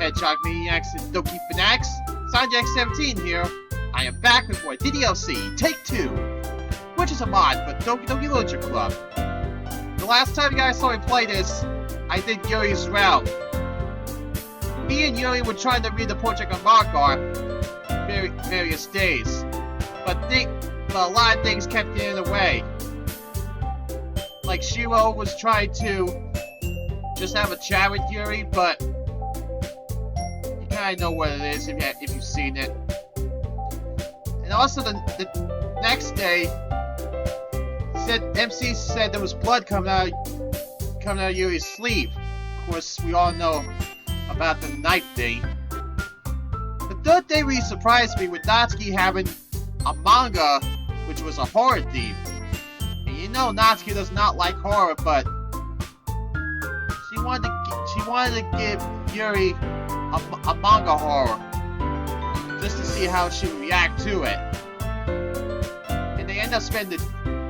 Hedgehog Maniacs and Doki Fanatics. Sanjak17 here. I am back with more DDLC Take 2, which is a mod for Doki Doki Literature Club. The last time you guys saw me play this, I did Yuri's route. Me and Yuri were trying to read the Portrait of Margar various days, but a lot of things kept getting in the way. Like Shiro was trying to just have a chat with Yuri, but you kind of know what it is if you've seen it. And also the next day, MC said there was blood coming out of Yuri's sleeve. Of course, we all know about the knife thing. The third day really surprised me with Natsuki having a manga, which was a horror theme. And you know Natsuki does not like horror, but she wanted to give Yuri a manga horror, just to see how she would react to it. And they end up spending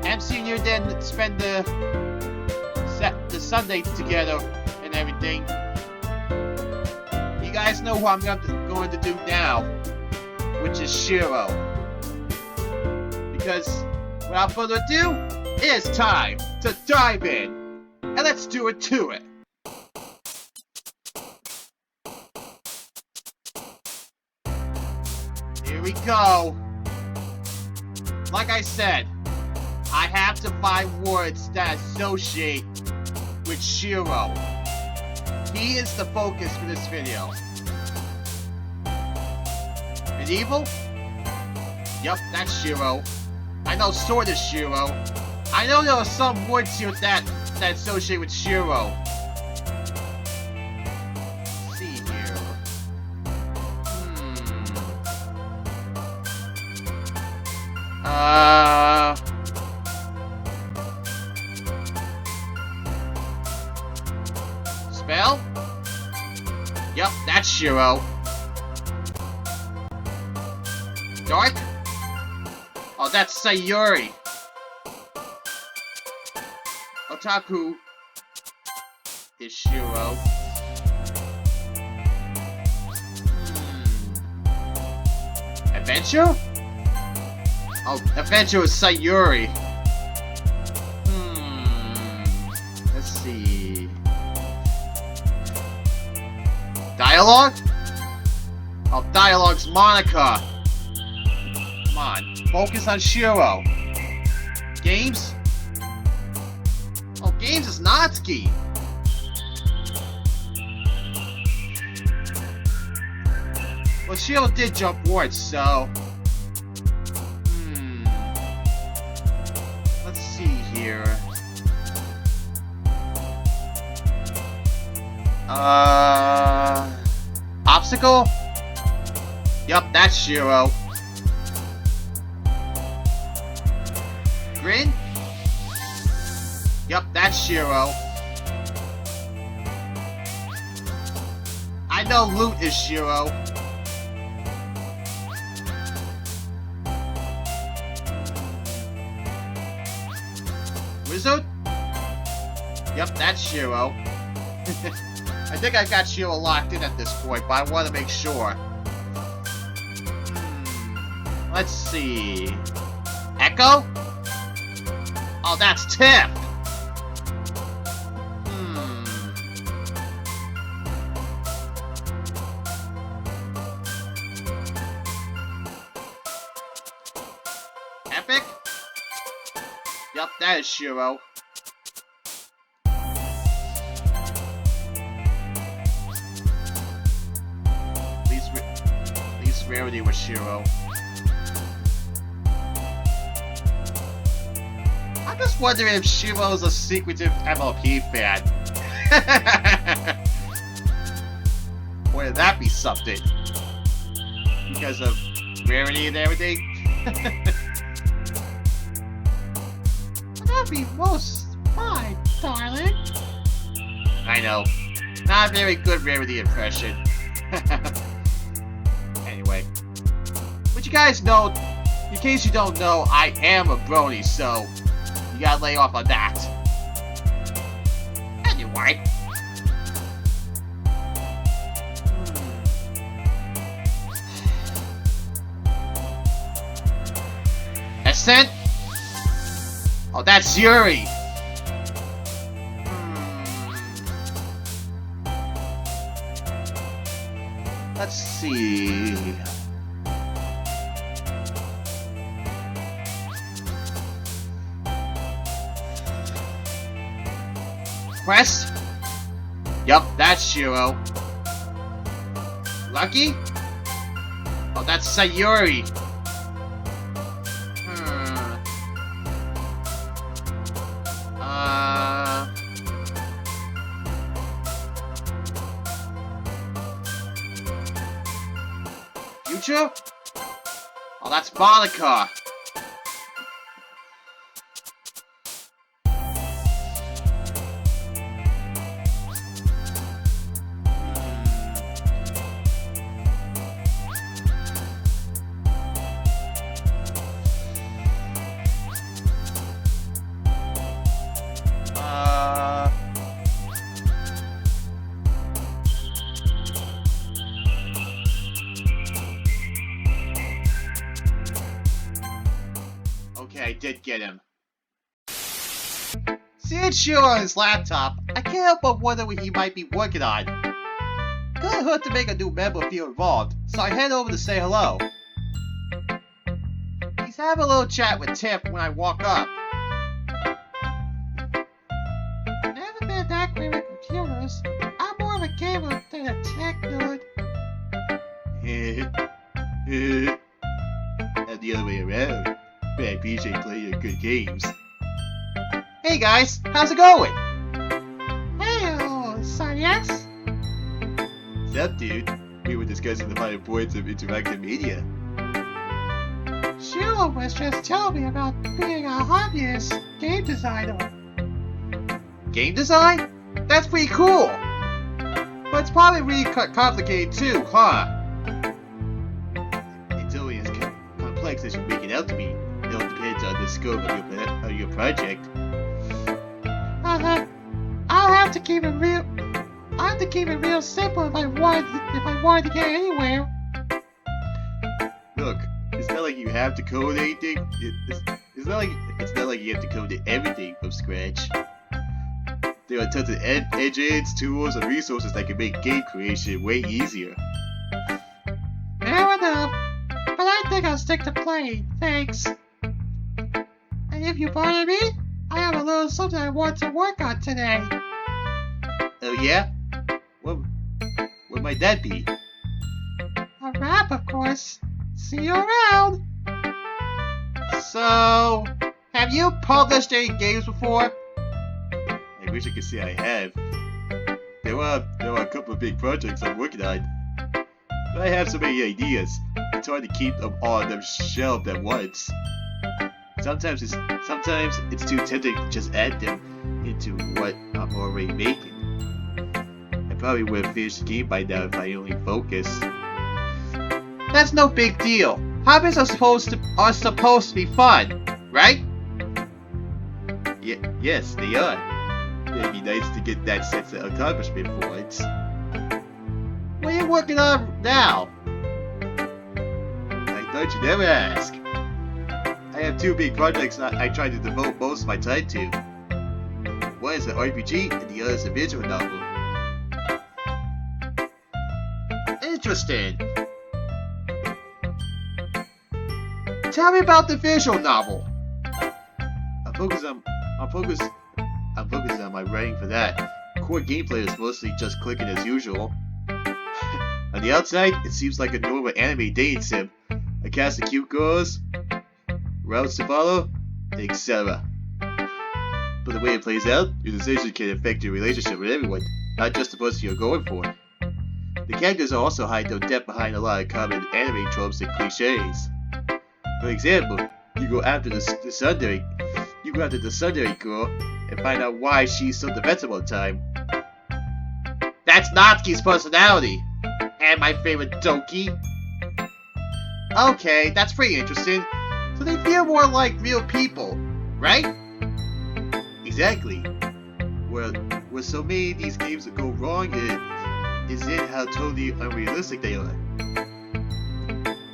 MC and Yuri then spend the Sunday together and everything. You guys know who I'm going to do now, which is Shiro. Because without further ado, it is time to dive in, and let's do it to it. Here we go. Like I said, I have to find words that associate with Shiro. He is the focus for this video. Medieval? Yup, that's Shiro. I know Sword is Shiro. I know there are some words here that associate with Shiro. Let's see here. Spell? Yup, that's Shiro. Dark? Oh, that's Sayuri. Otaku is Shiro. Adventure? Oh, Adventure is Sayuri. Let's see. Dialogue? Oh, Dialogue's Monica. Come on, focus on Shiro. Games? Oh, Games is Natsuki. Well, Shiro did jump words, so... Let's see here. Obstacle? Yup, that's Shiro. Grin? Yup, that's Shiro. I know Loot is Shiro. Wizard? Yup, that's Shiro. I think I got Shiro locked in at this point, but I want to make sure. Let's see. Echo? Oh, that's Tiff! Epic? Yup, that is Shiro. At least Rarity was Shiro. I'm just wondering if Shiro's a secretive MLP fan. Wouldn't that be something? Because of Rarity and everything? That'd be most fine, darling. I know. Not a very good Rarity impression. Anyway. But you guys know, in case you don't know, I am a brony, so you gotta lay off on that. Anyway. 100%? Oh, that's Yuri! Let's see... Quest? Yup, that's Shiro. Lucky? Oh, that's Sayuri. Future? Oh, that's Monica. Okay, I did get him. Seeing Shiro on his laptop, I can't help but wonder what he might be working on. Couldn't hurt to make a new member feel involved, so I head over to say hello. He's having a little chat with Tiff when I walk up. Never been that great with computers. I'm more of a gamer than a tech nerd. And the other way around. I appreciate playing good games. Hey guys, how's it going? Hey, science? What's up, dude? We were discussing the finer points of interactive media. Shiro was just telling me about being a hobbyist game designer. Game design? That's pretty cool! But it's probably really complicated too, huh? It's only as complex as you make it out to be. It all depends on the scope of your project. I'll have to keep it real. I have to keep it real simple if I wanted to get anywhere. Look, it's not like you have to code anything. It's not like you have to code everything from scratch. There are tons of engines, tools, and resources that can make game creation way easier. Fair enough, but I think I'll stick to playing. Thanks. And if you pardon me, I have a little something I want to work on today. Oh yeah? What might that be? A rap, of course. See you around. So, have you published any games before? I wish I could say I have. There are a couple of big projects I'm working on. But I have so many ideas, it's hard to keep them all on them shelved at once. Sometimes it's too tempting to just add them into what I'm already making. I probably would have finished the game by now if I only focused. That's no big deal. Hobbies are supposed to be fun, right? Yes, they are. It'd be nice to get that sense of accomplishment for once. What are you working on now? I thought you'd never ask. I have two big projects I try to devote most of my time to. One is an RPG and the other is a visual novel. Interesting. Tell me about the visual novel. I'm focusing on my writing for that. Core gameplay is mostly just clicking as usual. On the outside, it seems like a normal anime dating sim. A cast of cute girls, routes to follow, etc. But the way it plays out, your decisions can affect your relationship with everyone, not just the person you're going for. The characters are also hide their depth behind a lot of common anime tropes and cliches. For example, you go after the tsundere girl and find out why she's so defensive all the time. That's Natsuki's personality! And my favorite Doki! Okay, that's pretty interesting. So they feel more like real people, right? Exactly. Where so many of these games that go wrong is in how totally unrealistic they are.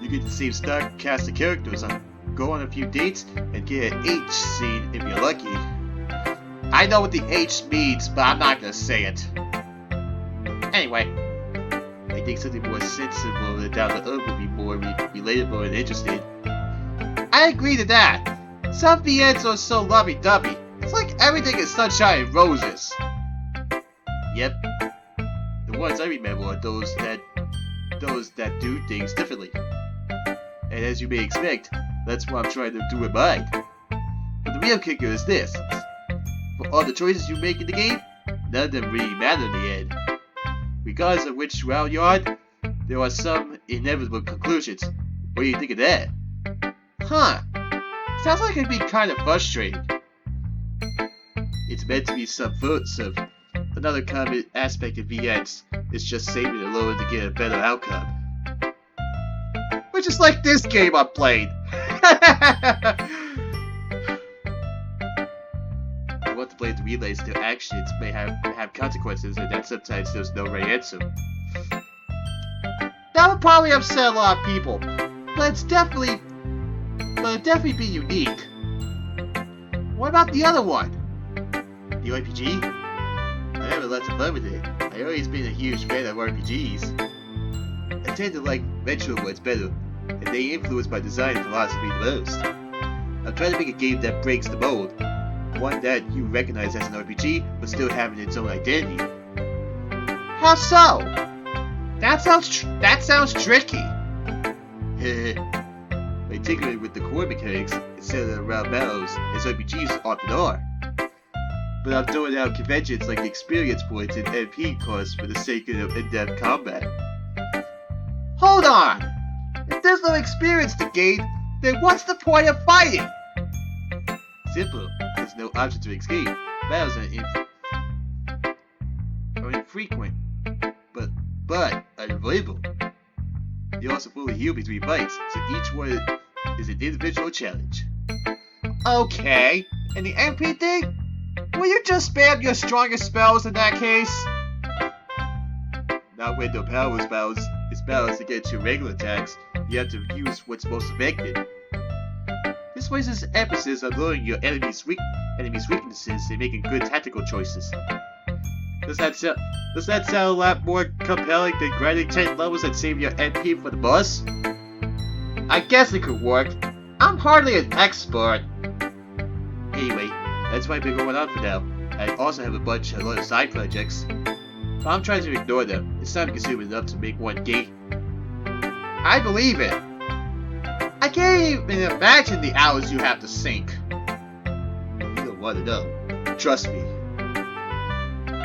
You get the same stock cast of characters go on a few dates, and get an H scene if you're lucky. I know what the H means, but I'm not gonna say it. Anyway, I think something more sensible and down to earth would be more relatable and interesting. I agree to that. Some VNs are so lovey-dovey. It's like everything is sunshine and roses. Yep. The ones I remember are those that do things differently. And as you may expect, that's what I'm trying to do with mine. But the real kicker is this. For all the choices you make in the game, none of them really matter in the end. Regardless of which route you're on, there are some inevitable conclusions. What do you think of that? Huh. Sounds like it'd be kind of frustrating. It's meant to be subversive. Another common aspect of VNs is just saving it lower to get a better outcome. Which is like this game I'm playing. I want to play the relays to actions may have consequences, and that sometimes there's no right answer. That would probably upset a lot of people, but it'd definitely be unique. What about the other one? The RPG? I never lots of fun with it. I've always been a huge fan of RPGs. I tend to like retro ones better, and they influence my design philosophy the most. I'm trying to make a game that breaks the mold, one that you recognize as an RPG, but still having its own identity. How so? That sounds tricky. By tinkering with the core mechanics instead of around battles, as RPGs often are. But I'm throwing out conventions like the experience points and MP costs for the sake of in-depth combat. Hold on! If there's no experience to gain, then what's the point of fighting? Simple. There's no option to escape. Battles are infrequent, but unavoidable. You also fully heal between fights, so each one is an individual challenge. Okay, and the MP thing? Will you just spam your strongest spells in that case? Not when no power spells. It's battles to get your regular attacks. You have to use what's most effective. This places emphasis on lowering your enemy's weaknesses and making good tactical choices. Does that sound a lot more compelling than grinding 10 levels and saving your MP for the boss? I guess it could work. I'm hardly an expert. Anyway, that's what I've been going on for now. I also have a bunch of other side projects. But I'm trying to ignore them. It's time consuming enough to make one game. I believe it. I can't even imagine the hours you have to sink. You don't want to know. Trust me.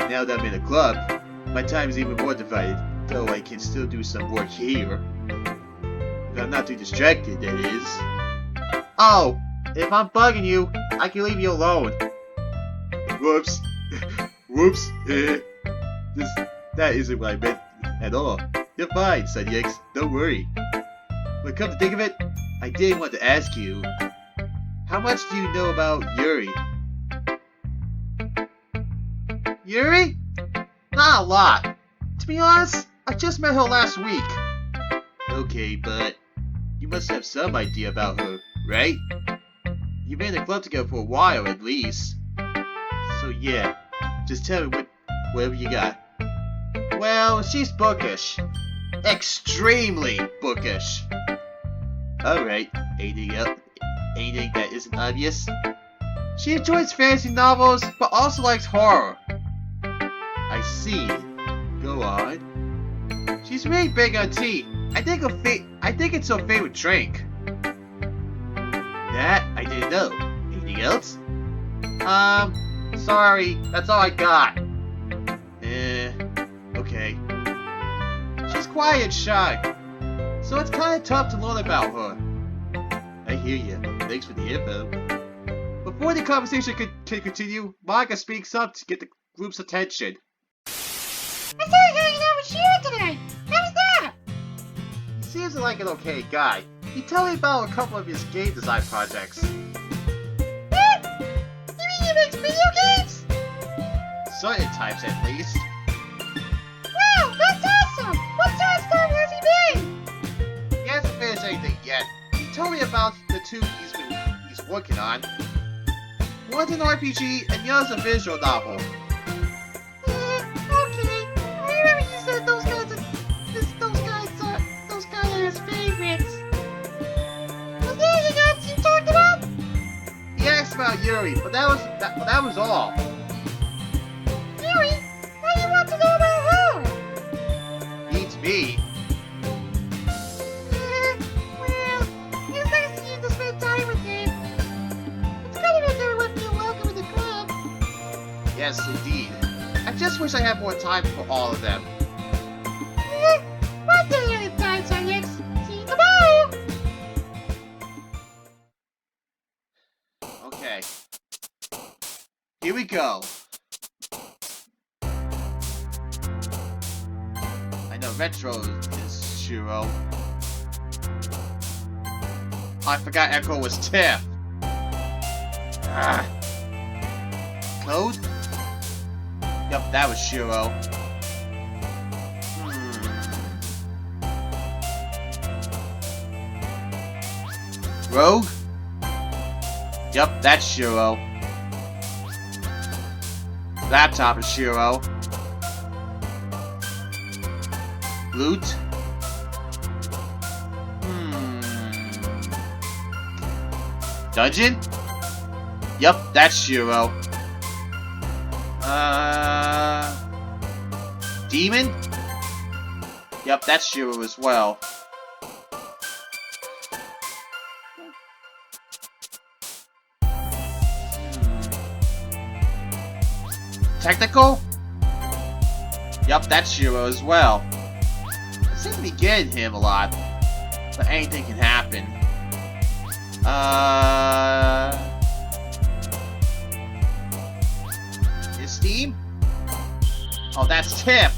Now that I'm in a club, my time is even more divided, though I can still do some work here. If I'm not too distracted, that is. Oh, if I'm bugging you, I can leave you alone. Whoops. Whoops. That isn't what I meant at all. You're fine, Sunyex. Don't worry. But come to think of it, I did want to ask you, how much do you know about Yuri? Yuri? Not a lot. To be honest, I just met her last week. Okay, but you must have some idea about her, right? You've been in the club together for a while at least. So yeah, just tell me whatever you got. Well, she's bookish. Extremely bookish. Alright, anything else? Anything that isn't obvious? She enjoys fantasy novels, but also likes horror. I see. Go on. She's really big on tea. I think it's her favorite drink. That I didn't know. Anything else? Sorry. That's all I got. Okay. She's quiet and shy, so it's kind of tough to learn about her. I hear you. Thanks for the info. Before the conversation can continue, Monica speaks up to get the group's attention. I started hanging out with Shiro today. How's that? He seems like an okay guy. He told me about a couple of his game design projects. What? You mean he makes video games? Certain types, at least. Wow, that's awesome! What sort of stuff has he made? He hasn't finished anything yet. He told me about the two he's working on. One's an RPG and the other's a visual novel. Okay. I remember you said those guys are his favorites. Was there anything else you talked about? He asked about Yuri, but that was all. Yuri? Why do you want to know about her? Beats me. Well, it's nice of you to spend time with him. It's kind of like everyone feel welcome in the club. Yes, indeed. I just wish I had more time for all of them. One day at a time, Alex. See you tomorrow. Okay. Here we go. I know Retro is Shiro. I forgot Echo was Tiff. Ah. Code? Yup, that was Shiro. Rogue? Yup, that's Shiro. Laptop is Shiro. Loot? Dungeon? Yup, that's Shiro. Demon? Yup, that's Shiro as well. Technical? Yup, that's Shiro as well. I seem to be getting him a lot, but anything can happen. Is Steam? Oh, that's Tip.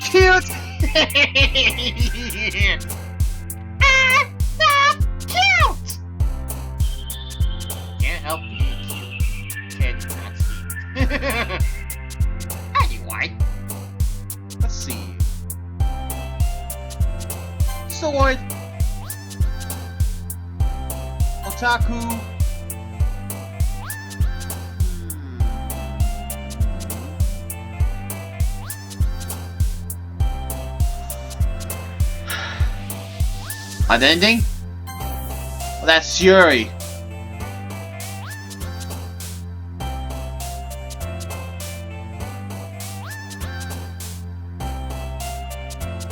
Cute. Not cute. Can't help being cute. Can you not see? Anyway, let's see. Sword. Otaku. Unending? Oh, that's Yuri.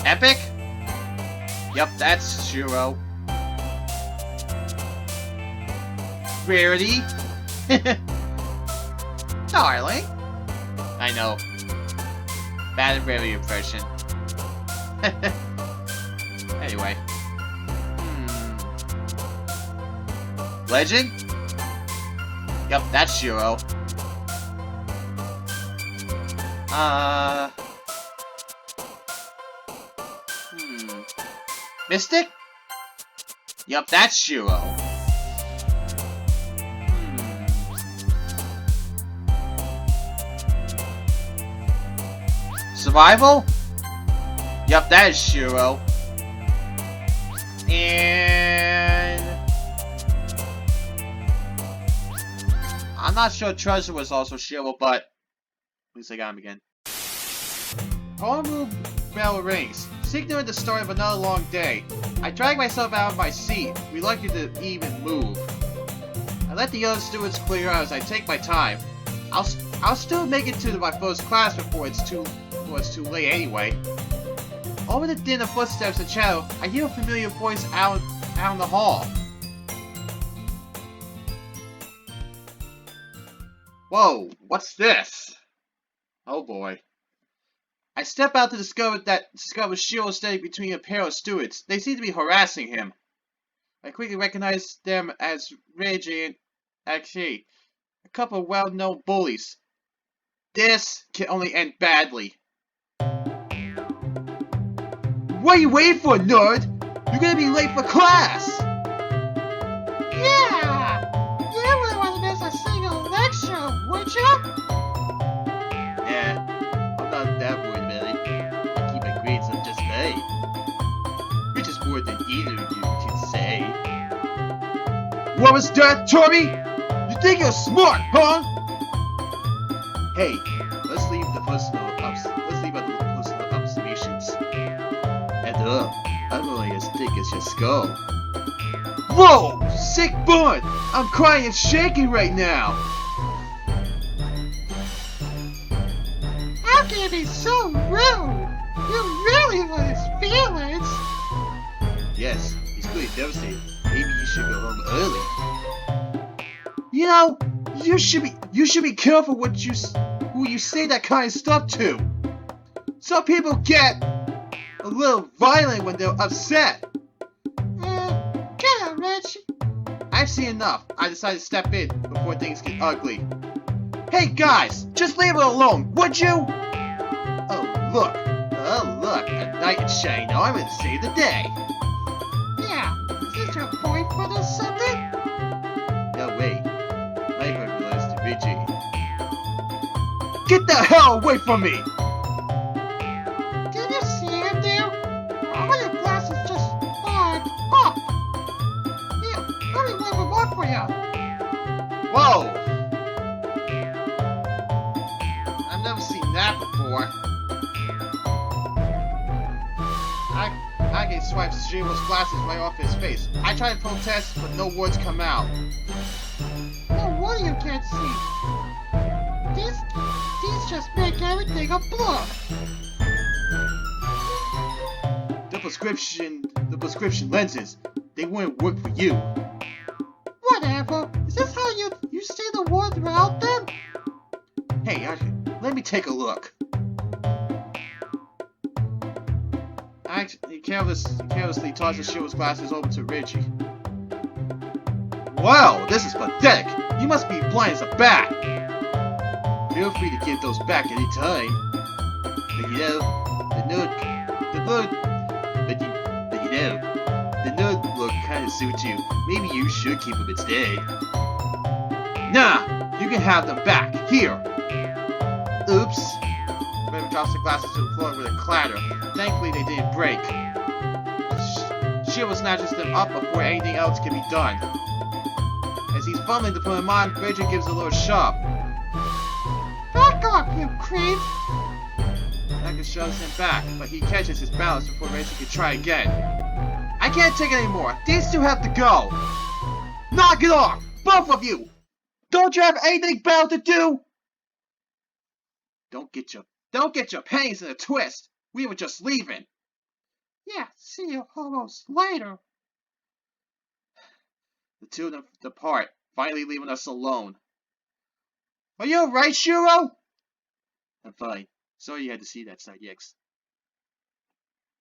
Epic? Yup, that's Shiro. Rarity? Darling? I know. Bad and Rarity impression. Anyway. Legend? Yup, that's Shiro. Mystic? Yup, that's Shiro. Survival? Yup, that is Shiro. And I'm not sure Treasure was also Shiro, but at least I got him again. Homeroom bell rings, signaling the start of another long day. I drag myself out of my seat, reluctant to even move. I let the other students clear out as I take my time. I'll still make it to my first class before it's too late anyway. Over the din of footsteps and chatter, I hear a familiar voice out in the hall. Whoa, what's this? Oh boy. I step out to discover Shiro standing between a pair of students. They seem to be harassing him. I quickly recognize them as Reggie and Akshi, a couple of well-known bullies. This can only end badly. What are you waiting for, nerd? You're gonna be late for class! Yeah! You wouldn't want to miss a single lecture, would you? Yeah, I'm not that worried, Billy. I keep my grades up just fine. Which is more than either of you can say. What was that, Tommy? You think you're smart, huh? Hey, let's leave the personal observations. And I'm only as thick as your skull. Whoa! Sick bun! I'm crying and shaking right now! How can you be so rude? You really hurt his feelings. Yes, he's clearly devastated. Maybe you should go home early. You know, you should be careful who you say that kind of stuff to. Some people get a little violent when they're upset. Get out, Rich. I've seen enough. I decided to step in before things get ugly. Hey guys, just leave it alone, would you? Oh look, a knight in shining armor to save the day. Yeah, is this your boyfriend or something? No way, my brother belongs to Reggie. Get the hell away from me! Did you see him there? All your glasses just fogged up. Here, let me wipe them off for you. Whoa! I've never seen that before. I can swipe Shiro's glasses right off his face. I try to protest, but no words come out. No wonder you can't see. These just make everything a blur. The prescription lenses, they wouldn't work for you. Whatever. Is this how you say the word without them? Hey, let me take a look. He carelessly tosses Shiro's glasses over to Reggie. Wow, this is pathetic. You must be blind as a bat. Feel free to give those back any time. But you know, the nerd look kind of suits you. Maybe you should keep them instead. Nah, you can have them back. Here. Oops. Raven drops the glasses to the floor with a clatter. Thankfully, they didn't break. Shiro snatches them up before anything else can be done. As he's fumbling to put them on, Bridget gives a little shove. Back off, you creep! Becca shoves him back, but he catches his balance before Rachel can try again. I can't take it anymore. These two have to go. Knock it off, both of you! Don't you have anything better to do? Don't get your panties in a twist. We were just leaving. Yeah, see you almost later. The two of them depart, finally leaving us alone. Are you alright, Shiro? I'm fine. Sorry you had to see that side, X.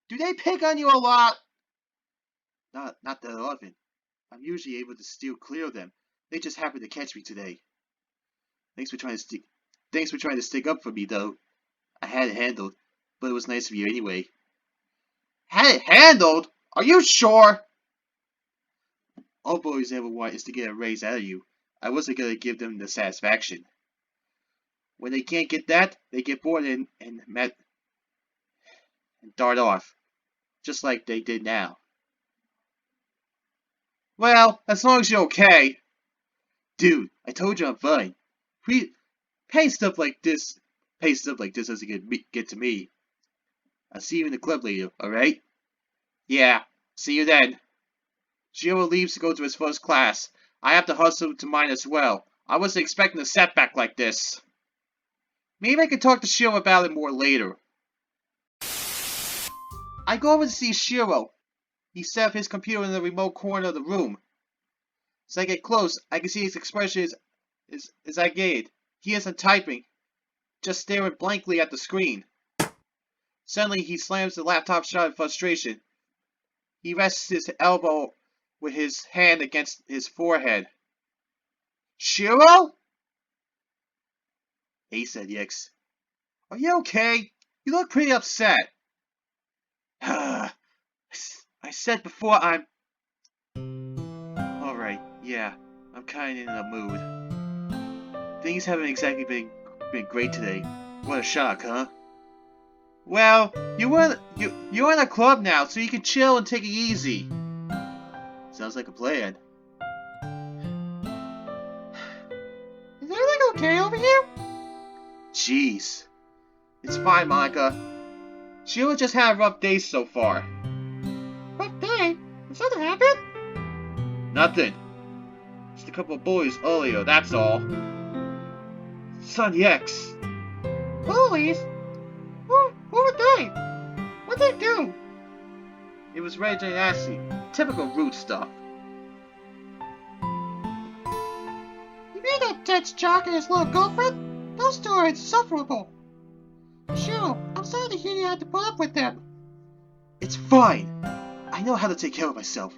Do they pick on you a lot? Not that often. I'm usually able to steer clear of them. They just happened to catch me today. Thanks for trying to stick up for me, though. I had it handled, but it was nice of you anyway. Had it handled? Are you sure? All boys ever want is to get a raise out of you. I wasn't gonna give them the satisfaction. When they can't get that, they get bored and dart off. Just like they did now. Well, as long as you're okay. Dude, I told you I'm fine. Pay stuff like this doesn't get to me. I'll see you in the club later, alright? Yeah, see you then. Shiro leaves to go to his first class. I have to hustle to mine as well. I wasn't expecting a setback like this. Maybe I can talk to Shiro about it more later. I go over to see Shiro. He set up his computer in the remote corner of the room. As I get close, I can see his expression as I gaze. He isn't typing, just staring blankly at the screen. Suddenly, he slams the laptop shut in frustration. He rests his elbow with his hand against his forehead. Shiro? He said, Yix. Are you okay? You look pretty upset. I said before I'm... Alright, yeah, I'm kinda in a mood. Things haven't exactly been great today. What a shock, huh? Well, you're in a club now, so you can chill and take it easy. Sounds like a plan. okay over here? Jeez. It's fine, Monica. Shiro just had a rough day so far. Rough day? Did something happen? Nothing. Just a couple of bullies earlier, that's all. Sonny X. Bullies? Who were they? What'd they do? It was raging nasty. Typical rude stuff. You mean that Ted's jock and his little girlfriend? Those two are insufferable. Shiro, I'm sorry to hear you had to put up with them. It's fine. I know how to take care of myself.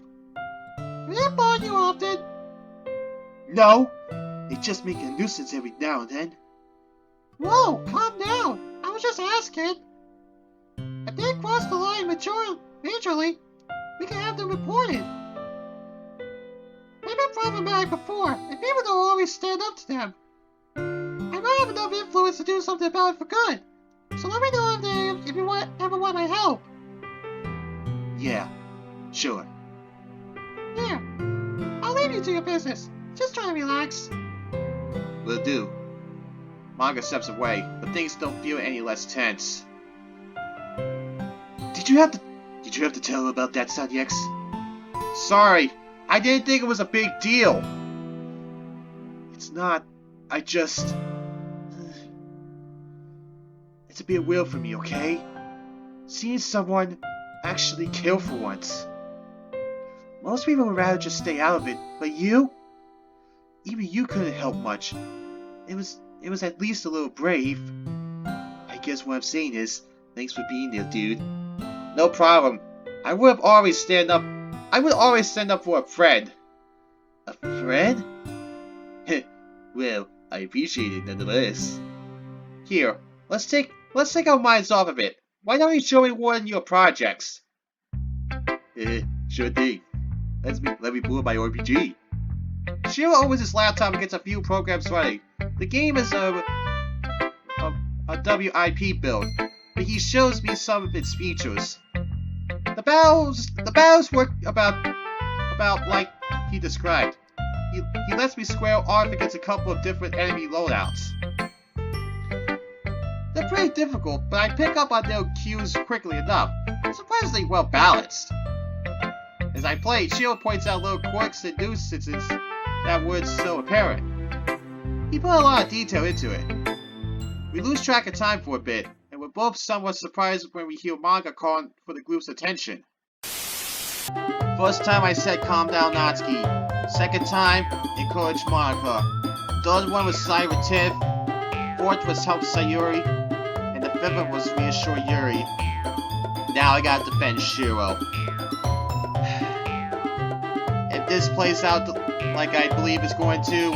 Do they bother you often? No. They just make a nuisance every now and then. Whoa, calm down. I was just asking. If they cross the line majorly, we can have them reported. They've been problematic before, and people don't always stand up to them. I might have enough influence to do something about it for good. So let me know if you ever want my help. Yeah, sure. Here, I'll leave you to your business. Just try to relax. Will do. Manga steps away, but things don't feel any less tense. Did you have to tell her about that, Sonny X? Sorry, I didn't think it was a big deal. It's not. I just... It's a bit weird for me, okay? Seeing someone actually kill for once. Most people would rather just stay out of it, but you? Even you couldn't help much. It was at least a little brave. I guess what I'm saying is, thanks for being there, dude. No problem. I would always stand up for a friend. A friend? Well, I appreciate it nonetheless. Here, let's take our minds off of it. Why don't you show me one of your projects? Sure thing. Let me pull up my RPG. Shiro opens his laptop and gets a few programs running. The game is a WIP build, but he shows me some of its features. The battles work about like he described. He lets me square off against a couple of different enemy loadouts. They're pretty difficult, but I pick up on their cues quickly enough. Surprisingly well balanced. As I play, Shiro points out little quirks and nuisances that weren't so apparent. He put a lot of detail into it. We lose track of time for a bit, and we're both somewhat surprised when we hear Manga calling for the group's attention. First time I said calm down Natsuki. Second time, encourage Manga. Third one was side with Tiff. Fourth was help Sayuri. And the fifth one was reassure Yuri. Now I gotta defend Shiro. If this plays out like I believe it's going to,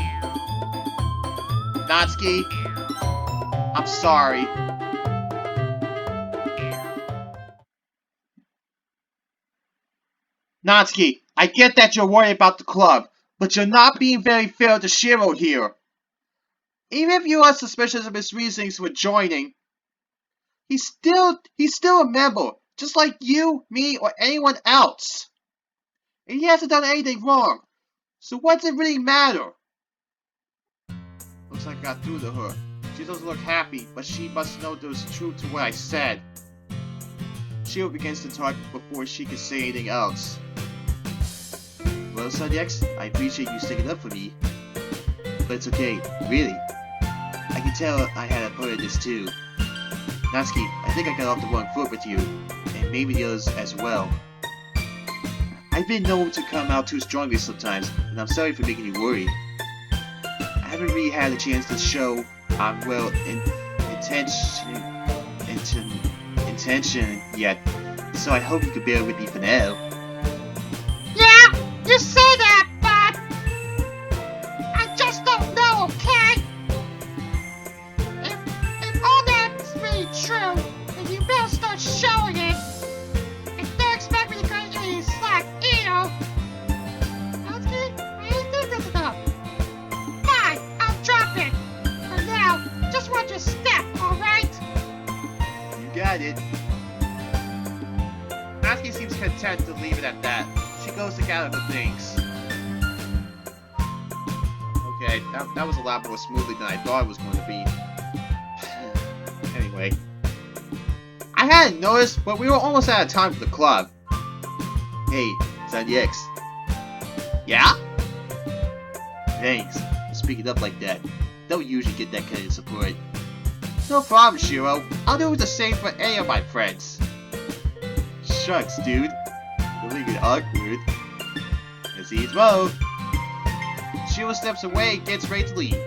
Natsuki, I'm sorry. Natsuki, I get that you're worried about the club, but you're not being very fair to Shiro here. Even if you are suspicious of his reasons for joining, he's still a member, just like you, me, or anyone else. And he hasn't done anything wrong, so what does it really matter? Looks like I got through to her. She doesn't look happy, but she must know there's truth to what I said. Shiro begins to talk before she can say anything else. Well, Sonny X, I appreciate you sticking up for me. But it's okay, really. I can tell I had a part in this too. Natsuki, I think I got off the wrong foot with you, and maybe the others as well. I've been known to come out too strongly sometimes, and I'm sorry for making you worried. I haven't really had a chance to show I'm well intention yet, so I hope you could bear with me for now. Yeah, you say that, but I just don't know, okay? If all that's really true, then you better start showing it. And don't expect me to cut any slack either. Natsuki, I ain't think that's enough. Fine, I'll drop it. For now, just watch your step, alright? You got it. Natsuki seems content to leave it at that. She goes to gather her things. Okay, that was a lot more smoothly than I thought it was going to be. Anyway. I hadn't noticed, but we were almost out of time for the club. Hey, X. Yeah? Thanks for speaking up like that. Don't usually get that kind of support. No problem, Shiro. I'll do the same for any of my friends. Shucks, dude. You're making it awkward. Guess he's both. Shiro steps away and gets ready to leave.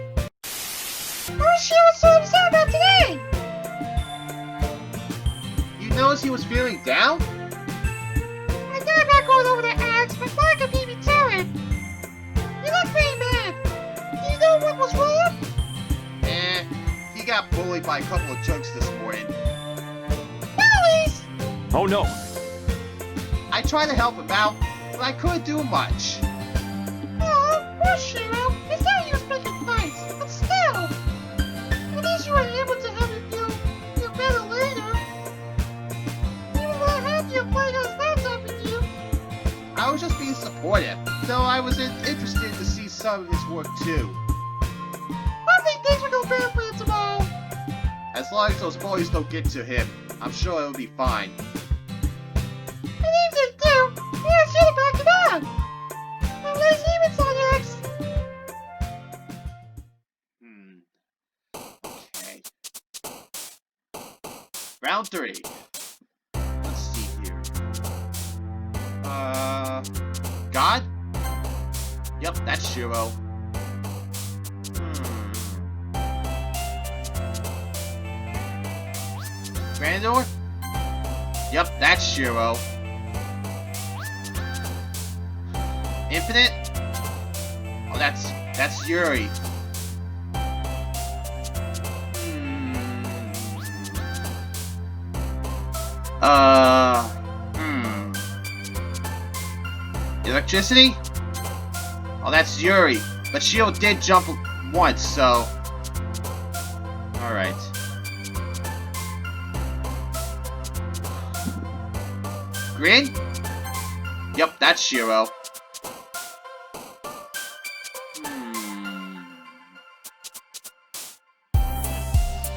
Who's Shiro so upset about today? You notice he was feeling down? I know I'm not going over to ask, but Mark could beat me to it. You look pretty mad. Do you know what was wrong? He got bullied by a couple of jokes this morning. Bullies? Oh no! I tried to help him out, but I couldn't do much. Oh, poor Shiro. He said he was making fights, but still. At least you were able to help him feel better later. He was a lot happier playing his laptop with you. I was just being supportive, though I was interested to see some of his work too. I think things will go better for you tomorrow. As long as those bullies don't get to him, I'm sure it'll be fine. And if they do, you're sure to back it up. Now let's even on X. Okay. Round 3. Let's see here. God? Yep, that's Shiro. Grandor? Yep, that's Shiro. Infinite? Oh, that's Yuri. Electricity? Oh, that's Yuri. But Shiro did jump once, so... Alright. Green? Yep, that's Shiro.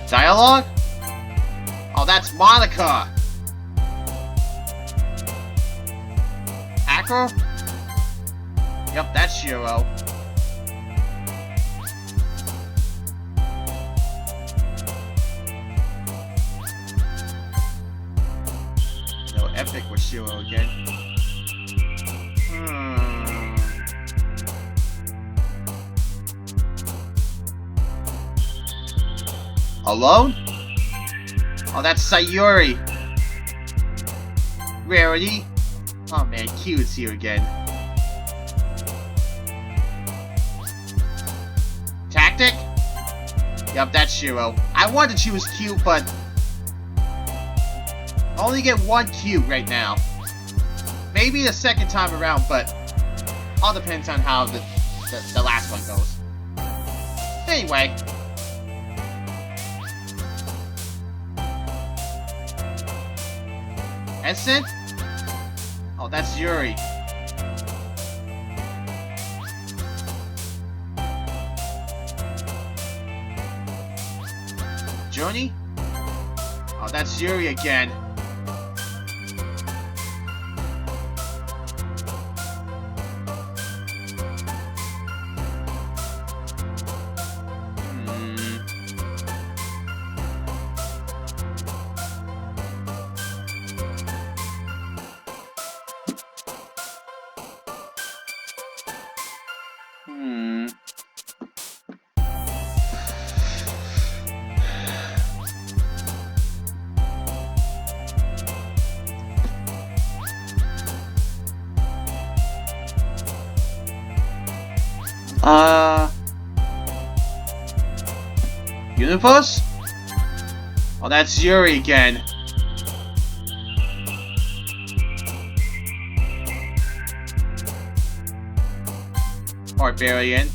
Dialogue? Oh, that's Monica! Hacker? Yep, that's Shiro. No, Epic with Shiro again. Alone? Oh, that's Sayuri. Rarity. Oh man, Q is here again. Tactic? Yep, that's Shiro. I wanted to choose Q, but I only get one Q right now. Maybe the second time around, but all depends on how the last one goes. Anyway. Ensign? Oh, that's Yuri. Journey? Oh, that's Yuri again. Universe? Oh, that's Yuri again. Barbarian.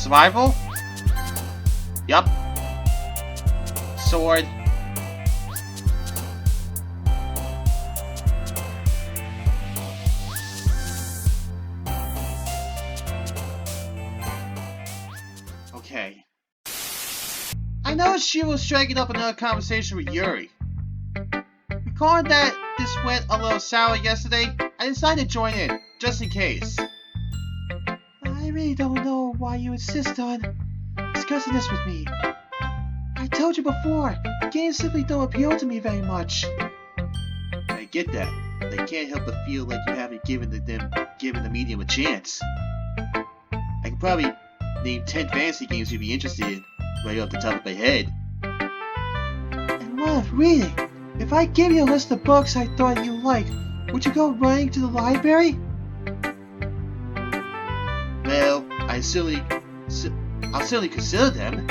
Survival? Yup. Sword. Okay. I know Shiro's striking up another conversation with Yuri. Recalling that this went a little sour yesterday, I decided to join in, just in case. I really don't know why you insist on discussing this with me. I told you before, games simply don't appeal to me very much. I get that. They can't help but feel like you haven't given the medium a chance. I can probably name 10 fantasy games you'd be interested in, right off the top of my head. And what of reading? If I give you a list of books I thought you liked, would you go running to the library? Well, I'll certainly consider them.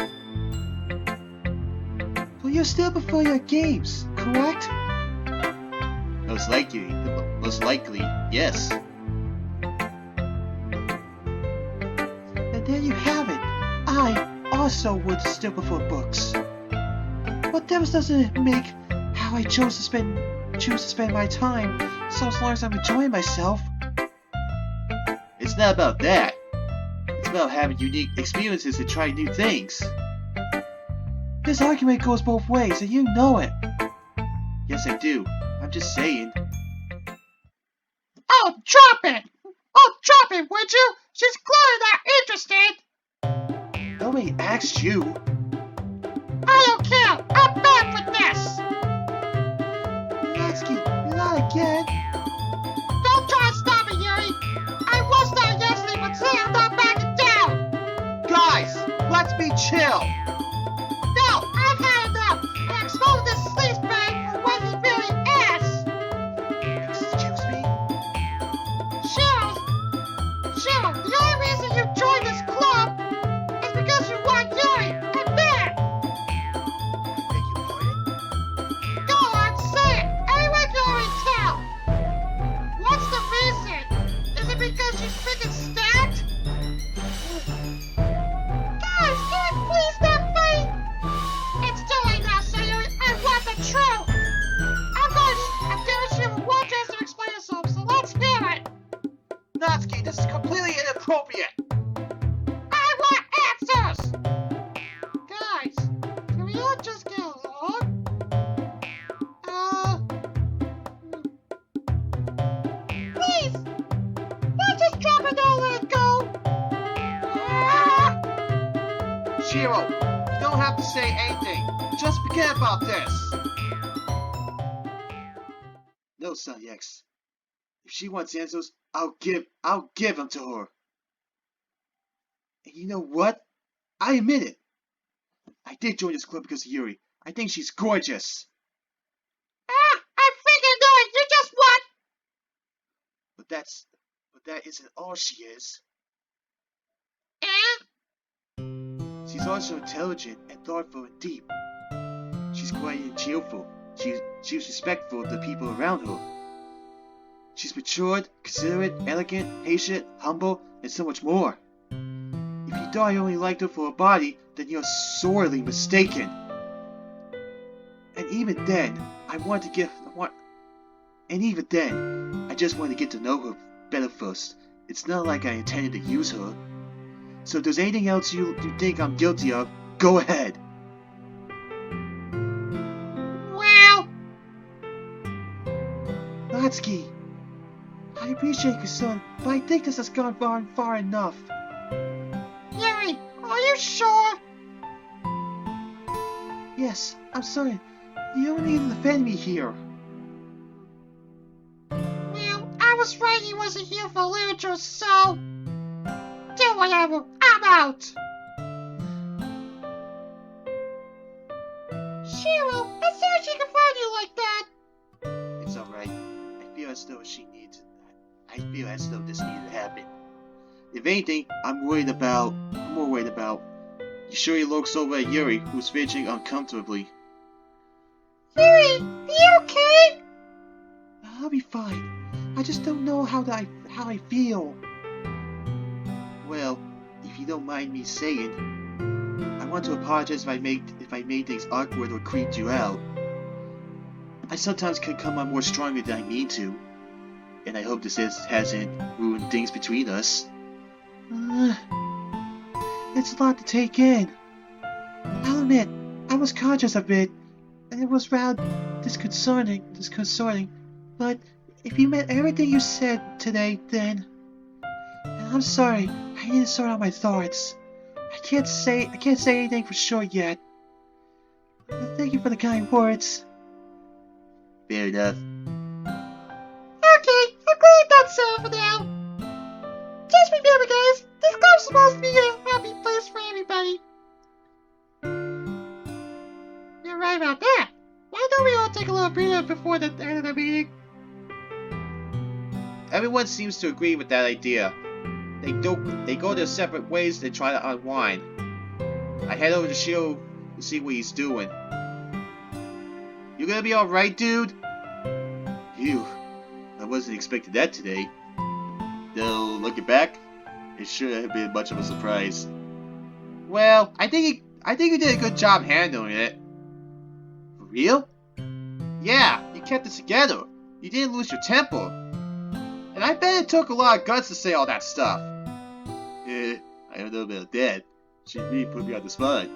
But you still prefer your games, correct? Most likely, yes. And there you have it. I also would still prefer books. What difference does it make how I choose to spend my time, so as long as I'm enjoying myself? It's not about that. It's about having unique experiences and trying new things. This argument goes both ways, and you know it. Yes, I do. I'm just saying. Oh, drop it! Oh, drop it, would you? She's clearly not interested! Nobody asked you. I don't care! I'm back with this! Natsuki, not again. Don't try to stop me, Yuri! I was not yesterday, but today I'm not backing down! Guys, let's be chill. No, I've had enough! And I'm exposing this sleazebag for what he really is! Excuse me? Shiro, the only reason you joined this club is because you want Yuri and that! I beg your pardon? Go on, say it! Anyone can already tell! What's the reason? Is it because she's freaking stacked? Guys, can I please not fight? It's too late now, Sayuri. I want the truth! I'm giving Shiro one chance to explain himself, so let's hear it! Natsuki, this is completely inappropriate. I want answers! Guys, can we all just get along? Please! Not just drop it and let it go! Shiro, you don't have to say anything. Just forget about this. No, Sonny X. If she wants answers, I'll give them to her. And you know what? I admit it. I did join this club because of Yuri. I think she's gorgeous. I freaking knew it! You just what? But that isn't all she is. Eh? She's also intelligent and thoughtful and deep. She's quiet and cheerful. She's respectful of the people around her. She's matured, considerate, elegant, patient, humble, and so much more. If you thought I only liked her for her body, then you're sorely mistaken. And even then, I just wanted to get to know her better first. It's not like I intended to use her. So if there's anything else you think I'm guilty of, go ahead. Well... Natsuki, I appreciate your son, but I think this has gone far enough. Yuri, are you sure? Yes, I'm sorry. You don't need to defend me here. Well, I was right he wasn't here for literature, so... Do whatever, I'm out! Shiro, I'm sorry she confronted you like that! It's alright. I feel as though this needed to happen. If anything, I'm more worried about... Yuri looks over at Yuri, who's fidgeting uncomfortably. Yuri, you okay? I'll be fine. I just don't know how I feel. Well, if you don't mind me saying, I want to apologize if I made things awkward or creeped you out. I sometimes can come on more strongly than I mean to, and I hope this hasn't ruined things between us. It's a lot to take in. I'll admit, I was conscious of it, and it was rather disconcerting, but if you meant everything you said today, then... I'm sorry, I need to sort out my thoughts. I can't say anything for sure yet. Thank you for the kind words. Fair enough. Okay, I'm glad that's so for now. Just remember, guys, this club's supposed to be a happy place for everybody. You're right about that. Why don't we all take a little breather before the end of the meeting? Everyone seems to agree with that idea. They go their separate ways and try to unwind. I head over to Shiro to see what he's doing. You gonna be alright, dude? Phew. I wasn't expecting that today. Though, looking back, it shouldn't have been much of a surprise. Well, I think you did a good job handling it. For real? Yeah, you kept it together. You didn't lose your temper. And I bet it took a lot of guts to say all that stuff. I don't know about that. She really put me on the spot.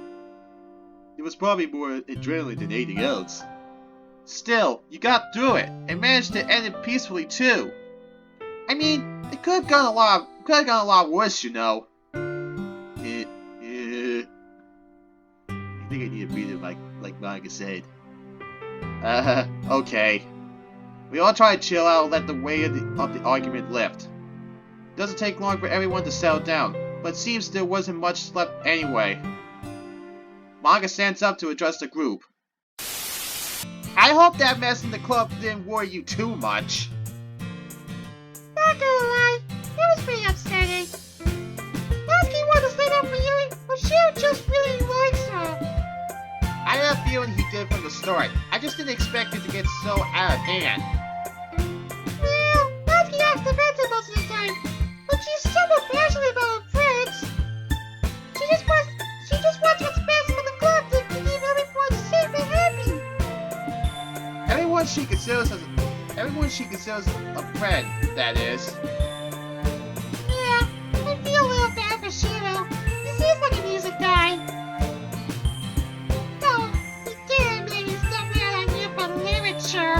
It was probably more adrenaline than anything else. Still, you got through it, and managed to end it peacefully too. I mean, it could have gone a lot worse, you know. I think I need a breather like Monica said. Okay. We all try to chill out and let the weight of the argument lift. It doesn't take long for everyone to settle down, but it seems there wasn't much left anyway. Monica stands up to address the group. I hope that mess in the club didn't worry you too much. Not gonna lie, it was pretty upsetting. Lasky wanted to stand up for Yuri, but Shiro just really likes her. I had a feeling he did from the start. I just didn't expect it to get so out of hand. Well, Lasky acts defensive most of the time, but she's so passionate about her friends. She just wants what's best for the club to keep everyone safe and happy. Everyone she considers a friend, that is. Yeah, I feel a little bad for Shiro. He seems like a music guy. No, he can't admit he's not mad at you for literature.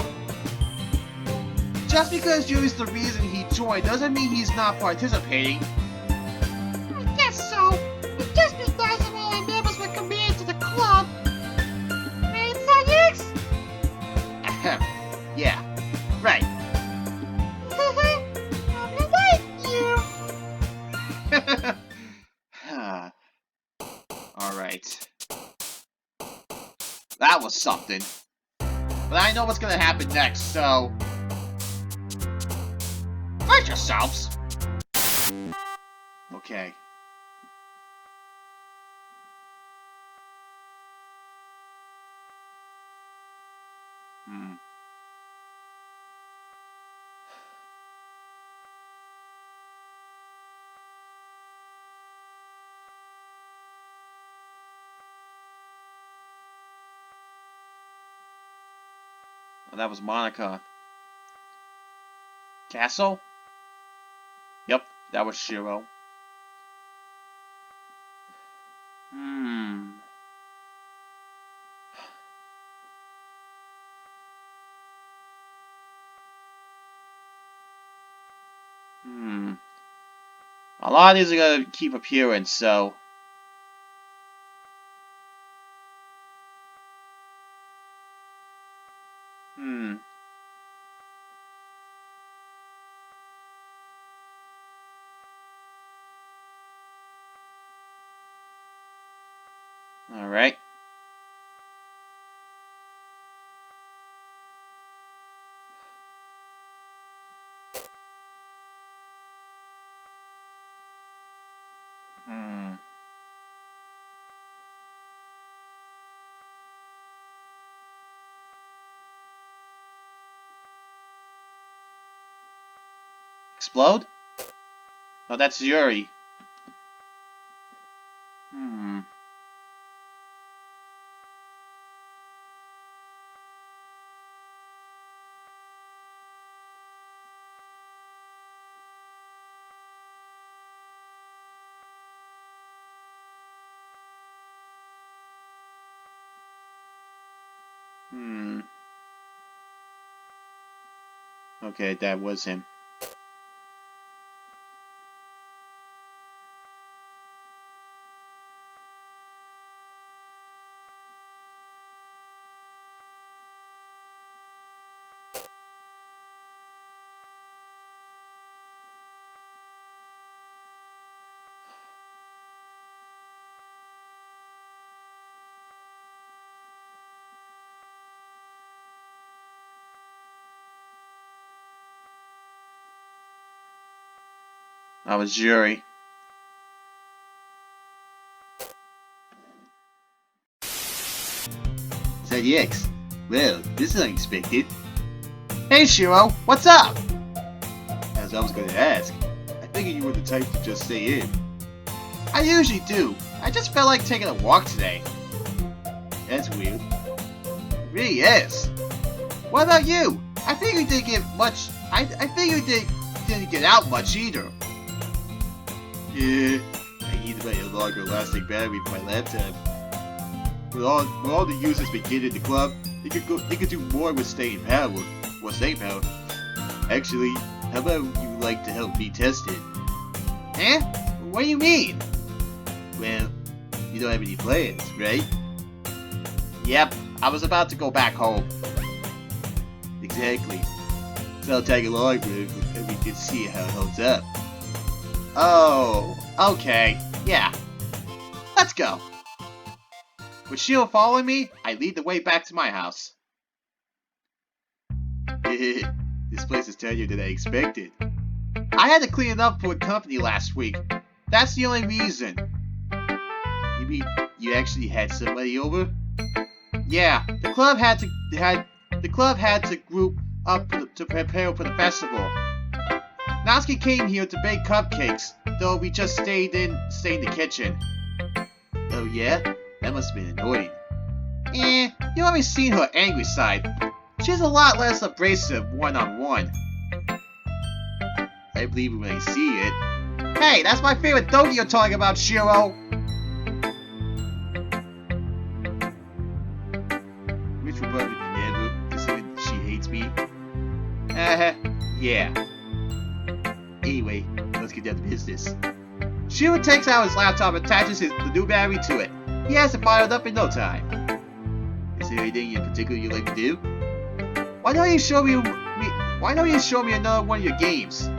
Just because Yuri's the reason he joined doesn't mean he's not participating. I guess so. It'd just be nice if all our members were committed to the club. Right, Sonics? Ahem. Yeah. Right. I'm like you. Alright. That was something. But I know what's gonna happen next, so... brace yourselves! Okay. Well, that was Monica. Castle? Yep, that was Shiro. A lot of these are gonna keep appearing, so... Alright. Explode? Oh, that's Yuri. Hmm. Hmm. Okay, that was him. I was jury. ZX. Well, this is unexpected. Hey Shiro, what's up? As I was gonna ask, I figured you were the type to just stay in. I usually do. I just felt like taking a walk today. That's weird. It really is. What about you? I figured you didn't get much. I figured you didn't get out much either. Yeah, I need to buy a longer lasting battery for my laptop. With all the users we get in the club, they could do more with staying power. Well, staying power. Actually, how about you like to help me test it? Eh? What do you mean? Well, you don't have any plans, right? Yep, I was about to go back home. Exactly. So I'll tag along with it and we can see how it holds up. Oh, okay. Yeah. Let's go. With Shiro following me, I lead the way back to my house. This place is tinier than I expected. I had to clean it up for a company last week. That's the only reason. You mean you actually had somebody over? Yeah, the club had to group up to prepare for the festival. Natsuki came here to bake cupcakes, though we just stayed in the kitchen. Oh yeah? That must have been annoying. You haven't seen her angry side. She's a lot less abrasive one-on-one. I believe it when I see it. Hey, that's my favorite donkey you're talking about, Shiro! Which would probably be never, considering she hates me. Yeah. Anyway, let's get down to business. Shiro takes out his laptop and attaches the new battery to it. He has it fired up in no time. Is there anything in particular you'd like to do? Why don't you show me another one of your games?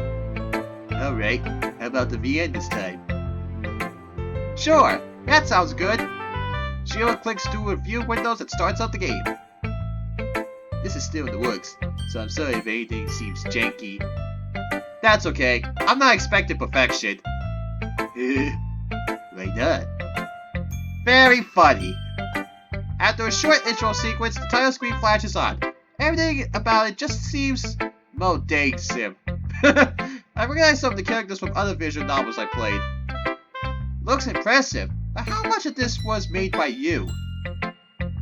Alright, how about the VN this time? Sure, that sounds good. Shiro clicks through a few windows and starts up the game. This is still in the works, so I'm sorry if anything seems janky. That's okay, I'm not expecting perfection. Why not? Very funny. After a short intro sequence, the title screen flashes on. Everything about it just seems dang sim. I recognize some of the characters from other visual novels I played. Looks impressive, but how much of this was made by you?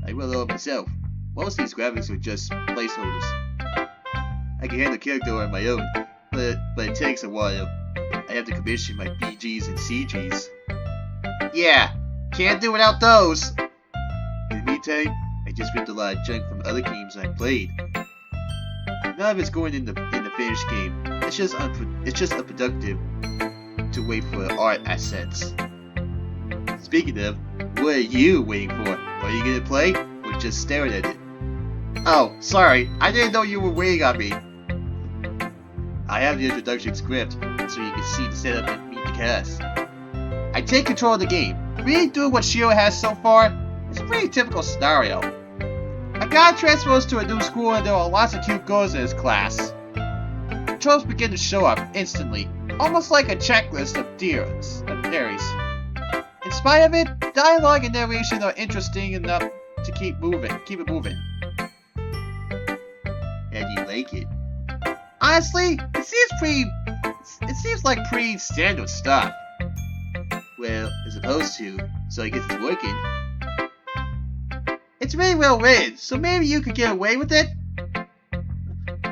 I will know myself. Most of these graphics were just placeholders. I can handle character on my own, but it takes a while. I have to commission my BGs and CGs. Yeah, can't do without those. In the meantime, I just ripped a lot of junk from other games I played. None of it's going in the finished game. It's just unproductive to wait for art assets. Speaking of, what are you waiting for? Are you gonna play, or just staring at it? Oh, sorry, I didn't know you were waiting on me. I have the introduction script, so you can see the setup and meet the cast. I take control of the game. Reading through what Shiro has so far, it's a pretty typical scenario. A guy transfers to a new school and there are lots of cute girls in his class. Tropes begin to show up instantly, almost like a checklist of theories. In spite of it, dialogue and narration are interesting enough to keep it moving. And you like it? Honestly, it seems like pretty standard stuff. Well, as opposed to, so I guess it's working. It's really well written, so maybe you could get away with it?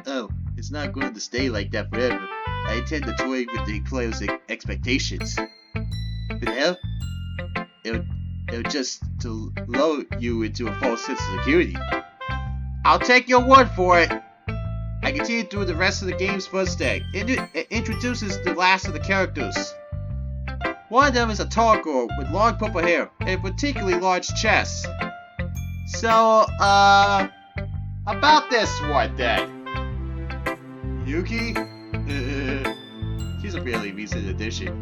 Oh, it's not going to stay like that forever. I intend to toy with the player's expectations. For now, it'll just to lull you into a false sense of security. I'll take your word for it. I continue through the rest of the game's first act. It introduces the last of the characters. One of them is a tall girl with long purple hair and a particularly large chest. So, about this one then. Yuki? She's a really recent addition.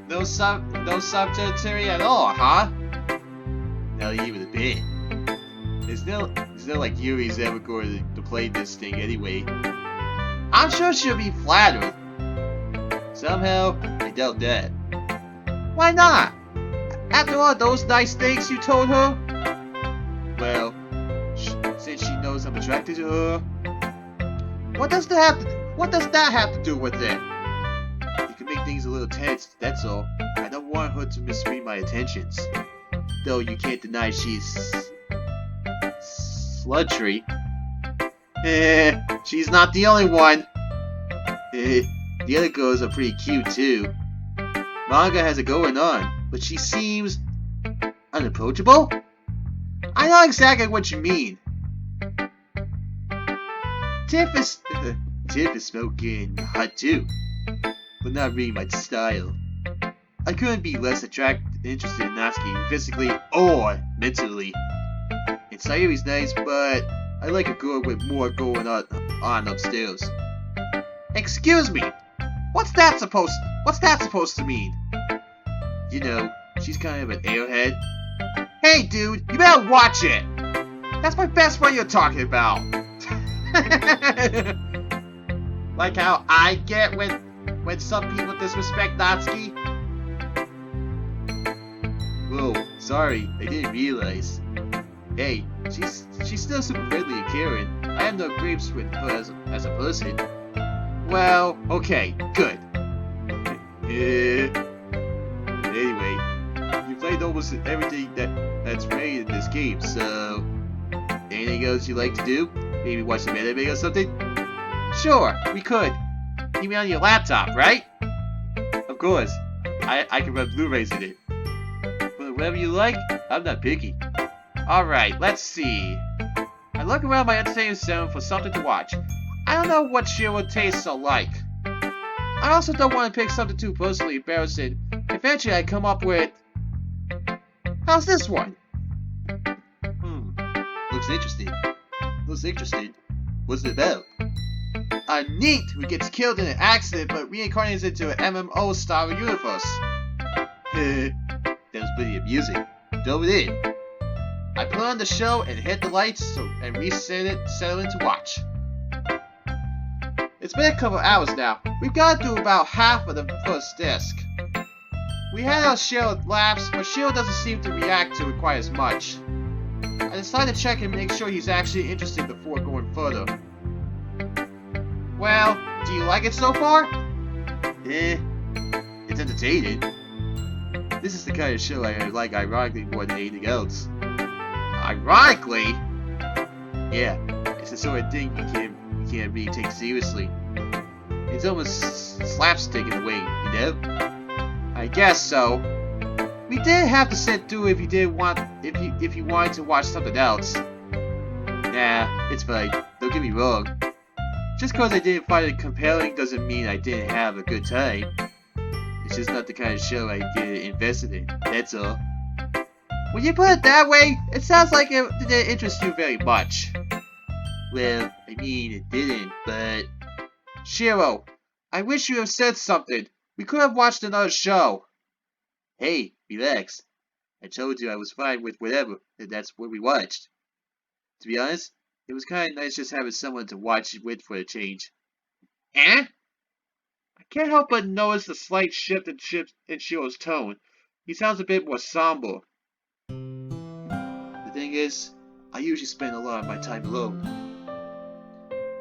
No subterranean at all, huh? Not even a bit. It's not like Yuri's ever going to play this thing anyway. I'm sure she'll be flattered. Somehow, I doubt that. Why not? After all those nice things you told her? Well, since she knows I'm attracted to her, what does that have to do with it? You can make things a little tense, that's all. I don't want her to misread my intentions. Though you can't deny she's slutry. She's not the only one. The other girls are pretty cute too. Manga has it going on, but she seems unapproachable? I know exactly what you mean. Tiff is smoking hot too, but not really my style. I couldn't be less interested in Natsuki physically or mentally. And Sayuri's nice, but I like a girl with more going on upstairs. Excuse me, what's that supposed to mean? You know, she's kind of an airhead. Hey dude, you better watch it! That's my best friend you're talking about! Like how I get when some people disrespect Natsuki? Whoa, sorry, I didn't realize. Hey, she's still super friendly and caring. I have no gripes with her as a person. Well, okay, good. Anyway, you played almost everything that's made in this game, so anything else you like to do? Maybe watch some anime or something? Sure, we could. You mean on your laptop, right? Of course. I can run Blu-rays in it. But whatever you like, I'm not picky. Alright, let's see. I look around my entertainment center for something to watch. I don't know what Shiro tastes are like. I also don't want to pick something too personally embarrassing. Eventually I come up with... How's this one? Looks interesting. What's it about? A NEET who gets killed in an accident but reincarnates into an MMO style universe. That was pretty amusing. Dove it in. I put on the show and hit the lights and settle in to watch. It's been a couple hours now. We've got through about half of the first disc. We had our share of laughs, but Shiro doesn't seem to react to it quite as much. I decided to check and make sure he's actually interested before going further. Well, do you like it so far? It's entertaining. This is the kind of show I like ironically more than anything else. Ironically? Yeah, it's the sort of thing you can't really take seriously. It's almost slapstick in a way, you know? I guess so. We did have to sit through if you wanted to watch something else. Nah, it's fine. Don't get me wrong. Just cause I didn't find it compelling doesn't mean I didn't have a good time. It's just not the kind of show I get invested in, that's all. When you put it that way, it sounds like it didn't interest you very much. Well, I mean, it didn't, but... Shiro, I wish you had said something. We could have watched another show. Hey, relax. I told you I was fine with whatever, and that's what we watched. To be honest, it was kind of nice just having someone to watch it with for a change. Huh? I can't help but notice the slight shift in Shiro's tone. He sounds a bit more somber. The thing is, I usually spend a lot of my time alone.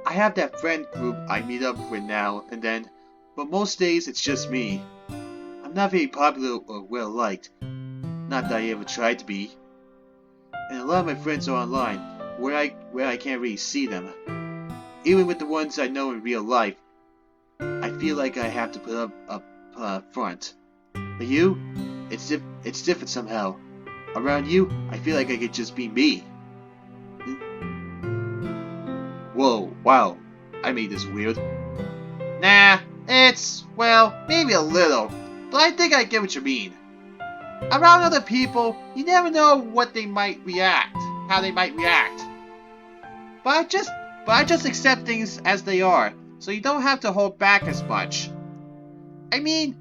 I have that friend group I meet up with now and then, but most days it's just me. I'm I'm not very popular or well liked. Not that I ever tried to be. And a lot of my friends are online, where I can't really see them. Even with the ones I know in real life, I feel like I have to put up a front. But you, it's different somehow. Around you, I feel like I could just be me. Whoa, wow, I made this weird. Nah, it's, well, maybe a little, but I think I get what you mean. Around other people, you never know what they might react, how they might react. But I just accept things as they are, so you don't have to hold back as much. I mean,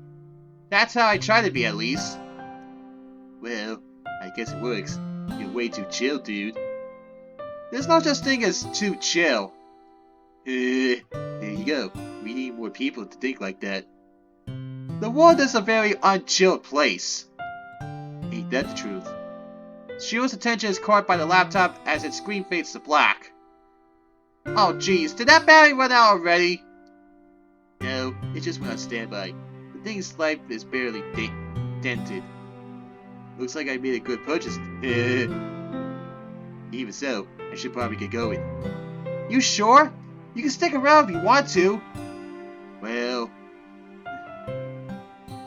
that's how I try to be at least. Well, I guess it works. You're way too chill, dude. There's no such thing as too chill. There you go. We need more people to think like that. The world is a very unchilled place. Ain't that the truth? Shiro's attention is caught by the laptop as its screen fades to black. Oh jeez, did that battery run out already? No, it just went on standby. The thing's life is barely dented. Looks like I made a good purchase. Even so, I should probably get going. You sure? You can stick around if you want to. Well,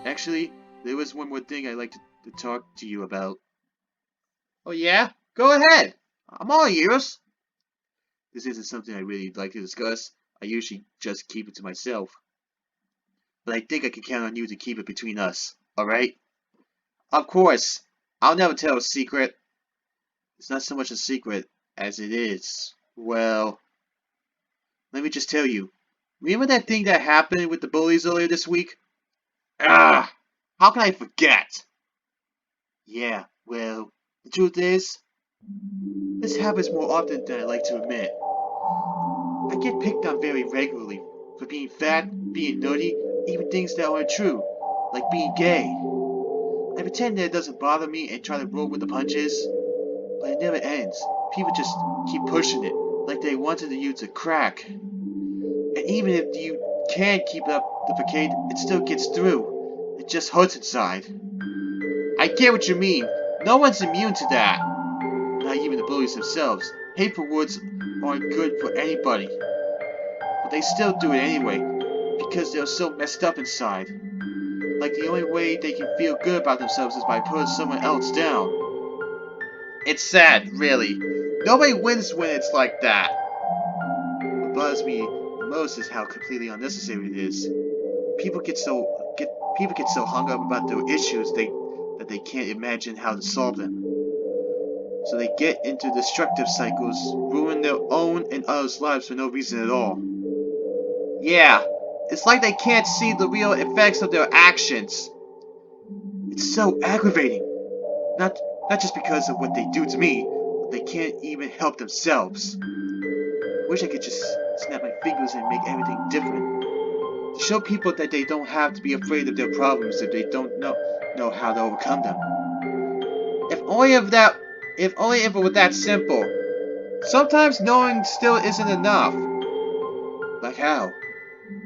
actually, there was one more thing I'd like to talk to you about. Oh yeah? Go ahead. I'm all ears. This isn't something I really like to discuss. I usually just keep it to myself. But I think I can count on you to keep it between us, alright? Of course. I'll never tell a secret. It's not so much a secret as it is, well, let me just tell you. Remember that thing that happened with the bullies earlier this week? Ah! How can I forget? Yeah, well, the truth is, this happens more often than I like to admit. I get picked on very regularly for being fat, being nerdy, even things that aren't true, like being gay. I pretend that it doesn't bother me and try to roll with the punches, but it never ends. People just keep pushing it, like they wanted you to crack. And even if you can keep up the facade, it still gets through. It just hurts inside. I get what you mean. No one's immune to that. Not even the bullies themselves. Hateful words aren't good for anybody. But they still do it anyway, because they're so messed up inside. Like the only way they can feel good about themselves is by putting someone else down. It's sad, really. Nobody wins when it's like that. What bothers me the most is how completely unnecessary it is. People get so hung up about their issues that they can't imagine how to solve them. So they get into destructive cycles, ruin their own and others' lives for no reason at all. Yeah, it's like they can't see the real effects of their actions. It's so aggravating. Not just because of what they do to me, but they can't even help themselves. Wish I could just snap my fingers and make everything different. To show people that they don't have to be afraid of their problems if they don't know how to overcome them. If only if it were that simple. Sometimes knowing still isn't enough. Like how?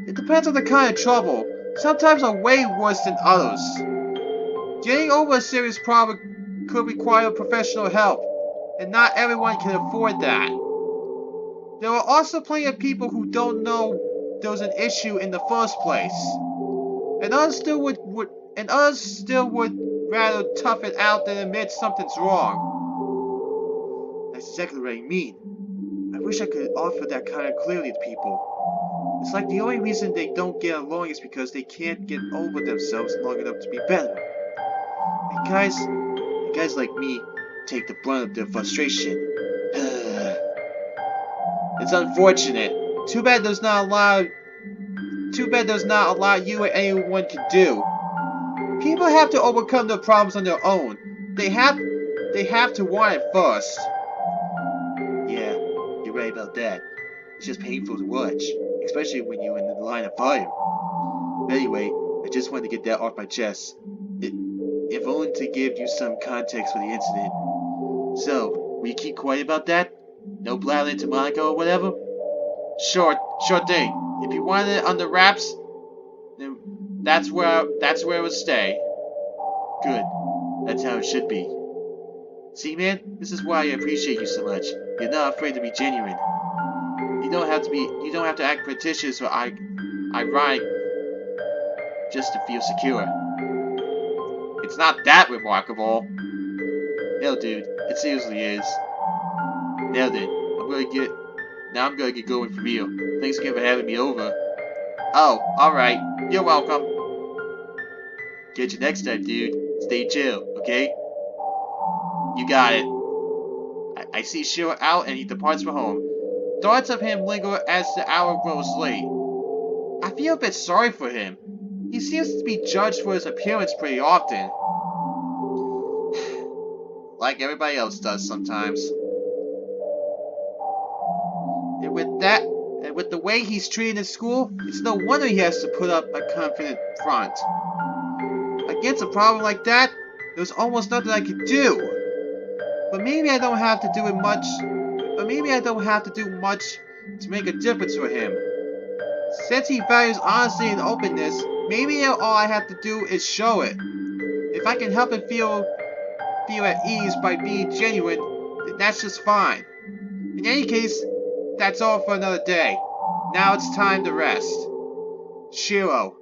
It depends on the kind of trouble. Sometimes are way worse than others. Getting over a serious problem could require professional help, and not everyone can afford that. There are also plenty of people who don't know there was an issue in the first place, and others still would rather tough it out than admit something's wrong. That's exactly what I mean. I wish I could offer that kind of clarity to people. It's like the only reason they don't get along is because they can't get over themselves long enough to be better. And guys like me take the brunt of their frustration. It's unfortunate. Too bad there's not a lot you or anyone can do. People have to overcome their problems on their own. They have to want it first. Yeah, you're right about that. It's just painful to watch, especially when you're in the line of fire. But anyway, I just wanted to get that off my chest. If only to give you some context for the incident. So, will you keep quiet about that? No blabbering to Monica or whatever? Sure thing. If you wanted it under wraps, then That's where it would stay. Good. That's how it should be. See, man, this is why I appreciate you so much. You're not afraid to be genuine. You don't have to act pretentious or ironic just to feel secure. It's not that remarkable. No, dude, it seriously is. Now then, I'm gonna get going for real. Thanks again for having me over. Oh, alright. You're welcome. Catch you next time, dude. Stay chill, okay? You got it. I see Shiro out and he departs for home. Thoughts of him linger as the hour grows late. I feel a bit sorry for him. He seems to be judged for his appearance pretty often. Like everybody else does sometimes. And with the way he's treated in school, it's no wonder he has to put up a confident front. Against a problem like that, there's almost nothing I could do. But maybe I don't have to do much to make a difference for him. Since he values honesty and openness, maybe all I have to do is show it. If I can help him feel at ease by being genuine, then that's just fine. In any case, that's all for another day. Now it's time to rest. Shiro,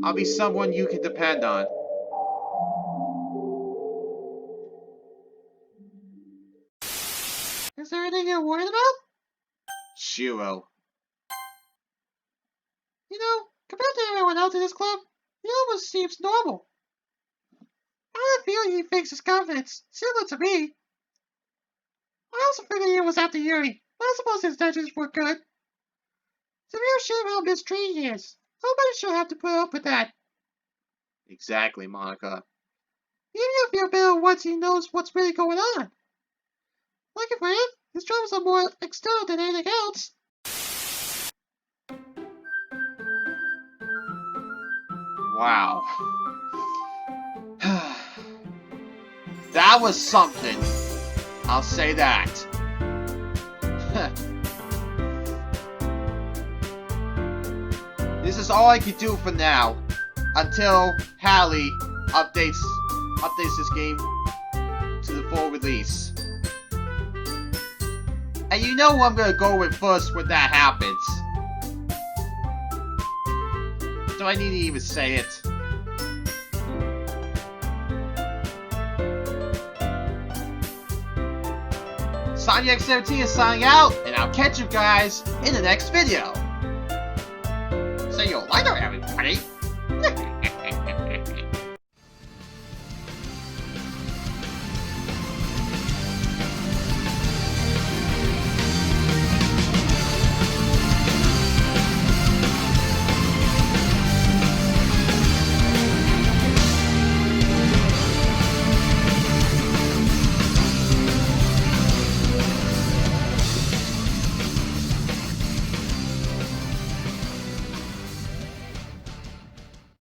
I'll be someone you can depend on. Is there anything you're worried about? Shiro. You know, compared to everyone else in this club, he almost seems normal. I have a feeling he fakes his confidence, similar to me. I also figured he was after Yuri, but I suppose his intentions were good. It's a real shame how mistreated he is. Nobody should have to put up with that. Exactly, Monica. Maybe he'll feel better once he knows what's really going on. Like for him, his troubles are more external than anything else. Wow. That was something. I'll say that. This is all I can do for now. Until Hallie updates this game to the full release. And you know who I'm gonna go with first when that happens. Do I need to even say it? SonicX17 is signing out, and I'll catch you guys in the next video. See you later, everybody.